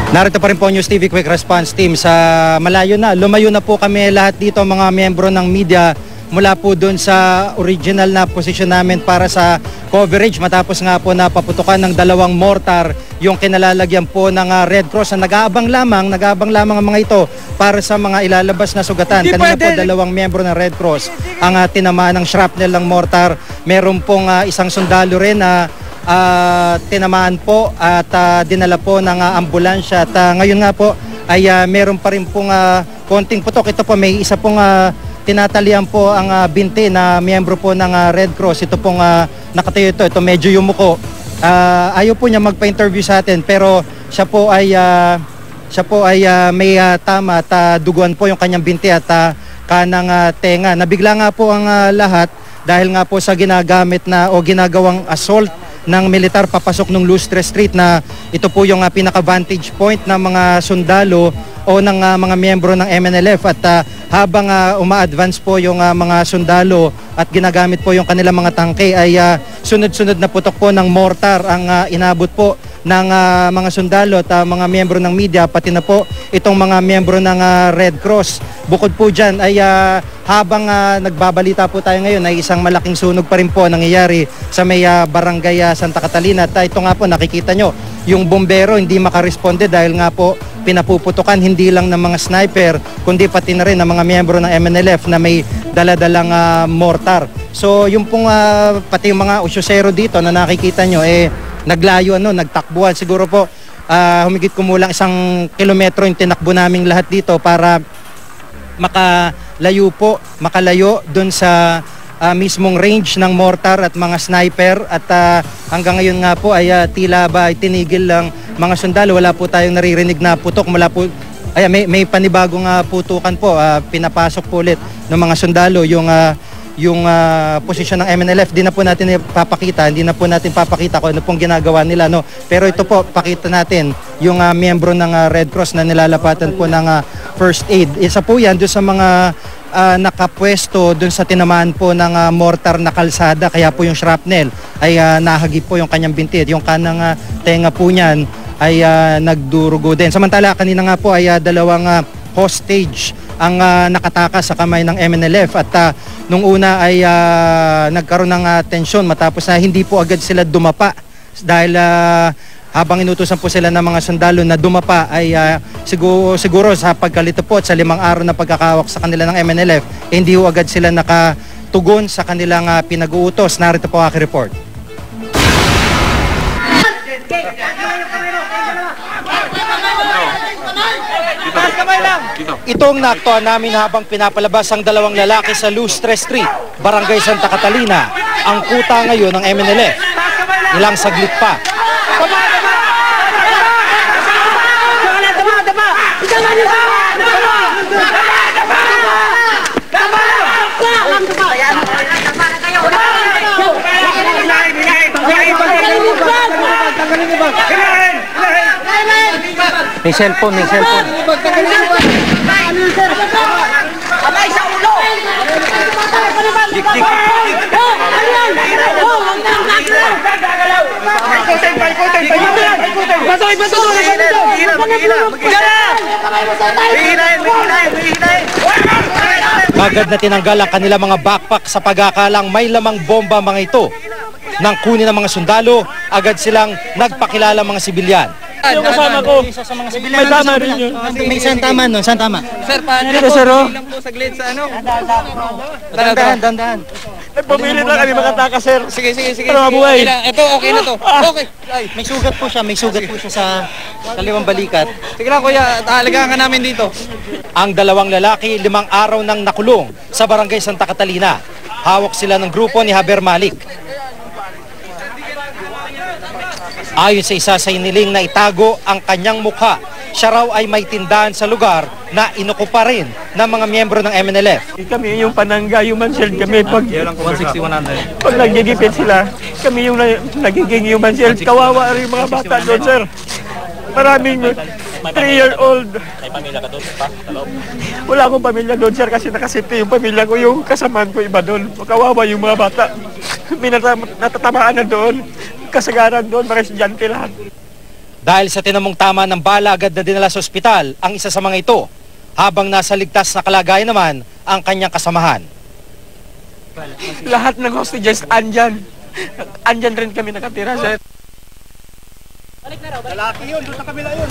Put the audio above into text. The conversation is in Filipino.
Narito pa rin po News TV Quick Response Team sa lumayo na po kami lahat dito mga miyembro ng media mula po doon sa original na posisyon namin para sa coverage matapos nga po na paputukan ng dalawang mortar yung kinalalagyan po ng Red Cross na nag-aabang lamang ang mga ito para sa mga ilalabas na sugatan. Kanina po dalawang miyembro ng Red Cross ang tinamaan ng shrapnel ng mortar. Meron pong isang sundalo rin na tinamaan po at dinala po ng ambulansya at ngayon nga po ay meron pa rin pong konting putok. Ito po may isa pong tinatalian po ang binti na miyembro po ng Red Cross. Ito pong nakatayo ito medyo yumuko. Ayaw po niya magpa-interview sa atin pero siya po ay may tama at duguan po yung kanyang binti at kanang tenga. Nabigla nga po ang lahat dahil nga po sa ginagamit na o ginagawang assault ng militar papasok ng Lustre Street na ito po yung pinaka-vantage point ng mga sundalo o ng mga miyembro ng MNLF at habang uma-advance po yung mga sundalo at ginagamit po yung kanilang mga tangke ay sunod-sunod na putok po ng mortar ang inabot po ng mga sundalo at mga miyembro ng media pati na po itong mga miyembro ng Red Cross. Bukod po dyan ay habang nagbabalita po tayo ngayon ay isang malaking sunog pa rin po nangyayari sa may barangay Santa Catalina at ito nga po nakikita nyo yung bombero hindi makaresponde dahil nga po pinapuputukan hindi lang ng mga sniper kundi pati na rin ng mga miyembro ng MNLF na may daladalang mortar. So yung pong pati yung mga usyosero dito na nakikita nyo naglayo nagtakbuhan siguro po humigit kumulang 1 kilometro yung tinakbo naming lahat dito para makalayo dun sa mismong range ng mortar at mga sniper at hanggang ngayon nga po ay tila ba ay tinigil lang mga sundalo. Wala po tayong naririnig na putok mula po may panibagong putukan po pinapasok po ulit ng mga sundalo yung posisyon ng MNLF. Hindi na po natin papakita kung ano pong ginagawa nila pero ito po pakita natin yung miyembro ng Red Cross na nilalapatan po ng first aid. Isa po yan doon sa mga nakapwesto doon sa tinamaan po ng mortar na kalsada kaya po yung shrapnel ay nahagip po yung kanyang binti. Yung kanang tenga po niyan ay nagdurugo din. Samantala kanina nga po ay dalawang hostage ang nakatakas sa kamay ng MNLF at nung una ay nagkaroon ng tensyon matapos na hindi po agad sila dumapa dahil habang inutusan po sila ng mga sundalo na dumapa ay siguro sa pagkalito po at sa 5 araw na pagkakawak sa kanila ng MNLF hindi po agad sila nakatugon sa kanilang pinag-uutos. Narito po ang aking report. Itong naaktuhan namin habang pinapalabas ang dalawang lalaki sa Lustre Street, Barangay Santa Catalina, ang kuta ngayon ng MNLF. Ilang saglit pa. May cellphone. Abay sa ulo! Dik. Agad na tinanggal ang kanilang mga backpack sa pag-akalang may lamang bomba mga ito. Nang kunin ng mga sundalo, agad silang nagpakilala mga sibilyan. Yung kasama ko, may tama rin yun. May isang tama nun, saan tama? Sir, paano Dito, po? sir, oh. Bilang po saglit sa ano? Dandahan. Nagpamilit lang kami makataka, sir. Sige. Ano mabuhay? Ito, okay na to. Okay. Ay, May sugat po siya sa kaliwang balikat. sige lang kuya, taalagaan ka namin dito. Ang dalawang lalaki, 5 araw nang nakulong sa Barangay Santa Catalina. Hawak sila ng grupo ni Haber Malik. Ayon sa isa sa iniling na itago ang kanyang mukha, siya raw ay may tindahan sa lugar na inukupa rin ng mga miyembro ng MNLF. Kami yung panangga, human shield kami. Pag 160-100. Pag nagigipit sila, kami yung nagiging human shield. Kawawa rin yung mga bata doon, sir. Maraming 3-year-old. May pamilya ka doon pa? Sa loob? Wala akong pamilya doon, sir, kasi nakasipti yung pamilya ko, yung kasamaan ko iba doon. Kawawa yung mga bata. May natatamaan na doon. Kasagaran doon, mga estudyante lahat. Dahil sa tinamong tama ng bala, agad na dinala sa ospital ang isa sa mga ito, habang nasa ligtas na kalagayan naman ang kanyang kasamahan. Lahat ng hostages andyan. Andyan rin kami nakatira, sir. Lalaki yun, doon sa kabila yun.